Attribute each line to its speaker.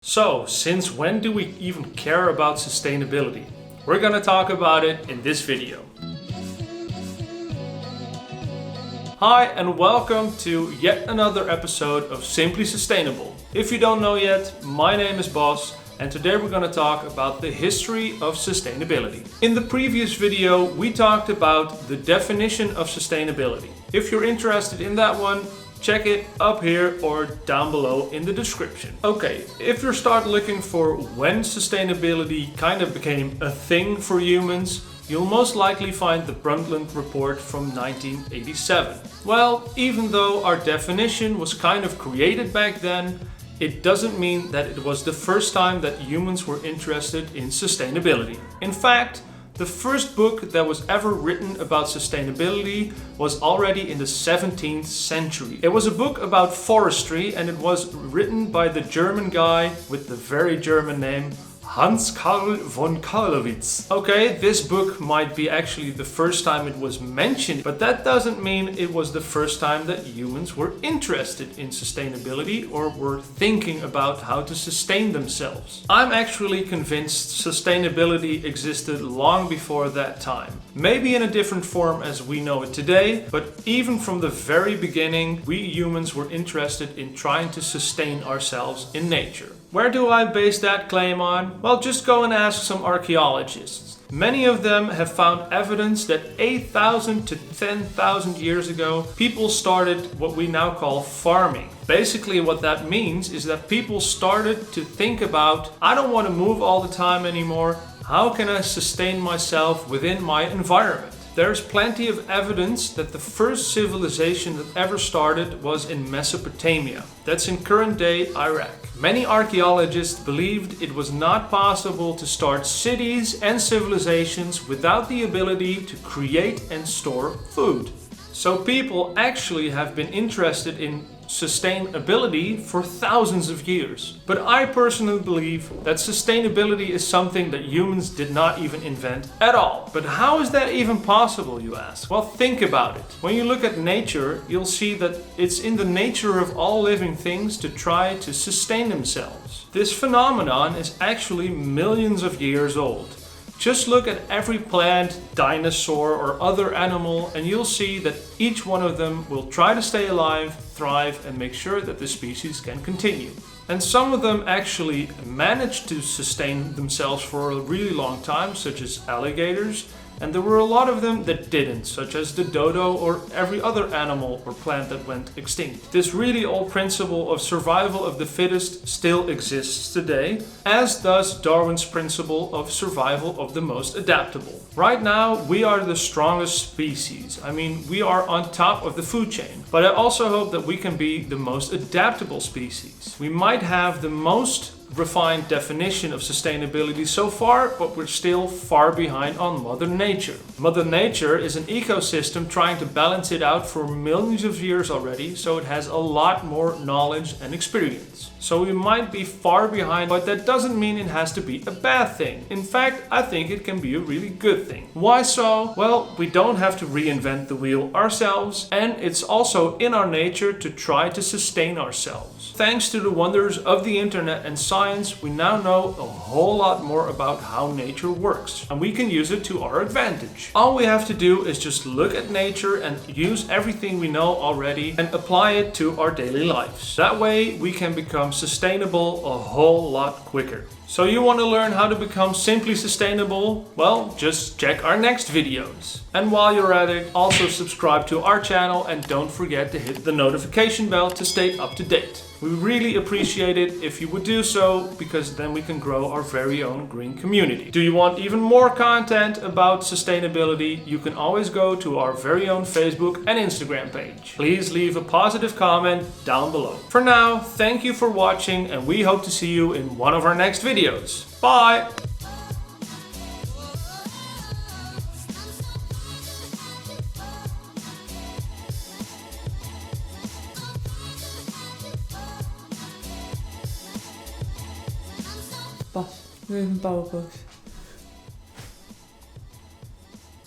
Speaker 1: So, since when do we even care about sustainability? We're gonna talk about it in this video. Hi and welcome to yet another episode of Simply Sustainable. If you don't know yet, my name is Bas and today we're gonna talk about the history of sustainability. In the previous video, we talked about the definition of sustainability. If you're interested in that one, check it up here or down below in the description. Okay, if you start looking for when sustainability kind of became a thing for humans, you'll most likely find the Brundtland Report from 1987. Well, even though our definition was kind of created back then, it doesn't mean that it was the first time that humans were interested in sustainability. In fact, the first book that was ever written about sustainability was already in the 17th century. It was a book about forestry and it was written by the German guy with the very German name Hans Carl von Carlowitz. Okay, this book might be actually the first time it was mentioned, but that doesn't mean it was the first time that humans were interested in sustainability or were thinking about how to sustain themselves. I'm actually convinced sustainability existed long before that time. Maybe in a different form as we know it today, but even from the very beginning, we humans were interested in trying to sustain ourselves in nature. Where do I base that claim on? Well, just go and ask some archaeologists. Many of them have found evidence that 8,000 to 10,000 years ago, people started what we now call farming. Basically what that means is that people started to think about, I don't want to move all the time anymore. How can I sustain myself within my environment? There's plenty of evidence that the first civilization that ever started was in Mesopotamia. That's in current day Iraq. Many archaeologists believed it was not possible to start cities and civilizations without the ability to create and store food. So people actually have been interested in sustainability for thousands of years. But I personally believe that sustainability is something that humans did not even invent at all. But how is that even possible, you ask? Well, think about it. When you look at nature, you'll see that it's in the nature of all living things to try to sustain themselves. This phenomenon is actually millions of years old. Just look at every plant, dinosaur or other animal and you'll see that each one of them will try to stay alive, thrive and make sure that the species can continue. And some of them actually manage to sustain themselves for a really long time, such as alligators. And there were a lot of them that didn't, such as the dodo or every other animal or plant that went extinct. This really old principle of survival of the fittest still exists today, as does Darwin's principle of survival of the most adaptable. Right now, we are the strongest species. I mean, we are on top of the food chain. But I also hope that we can be the most adaptable species. We might have the most refined definition of sustainability so far, but we're still far behind on Mother Nature. Mother Nature is an ecosystem trying to balance it out for millions of years already, so it has a lot more knowledge and experience. So we might be far behind, but that doesn't mean it has to be a bad thing. In fact, I think it can be a really good thing. Why so? Well, we don't have to reinvent the wheel ourselves, and it's also in our nature to try to sustain ourselves. Thanks to the wonders of the internet and science, we now know a whole lot more about how nature works, and we can use it to our advantage. All we have to do is just look at nature and use everything we know already and apply it to our daily lives. That way we can become sustainable a whole lot quicker. So you want to learn how to become simply sustainable? Well, just check our next videos. And while you're at it, also subscribe to our channel and don't forget to hit the notification bell to stay up to date. We really appreciate it if you would do so, because then we can grow our very own green community. Do you want even more content about sustainability? You can always go to our very own Facebook and Instagram page. Please leave a positive comment down below. For now, thank you for watching and we hope to see you in one of our next videos. Bye!
Speaker 2: Bas, doe even een powerpose.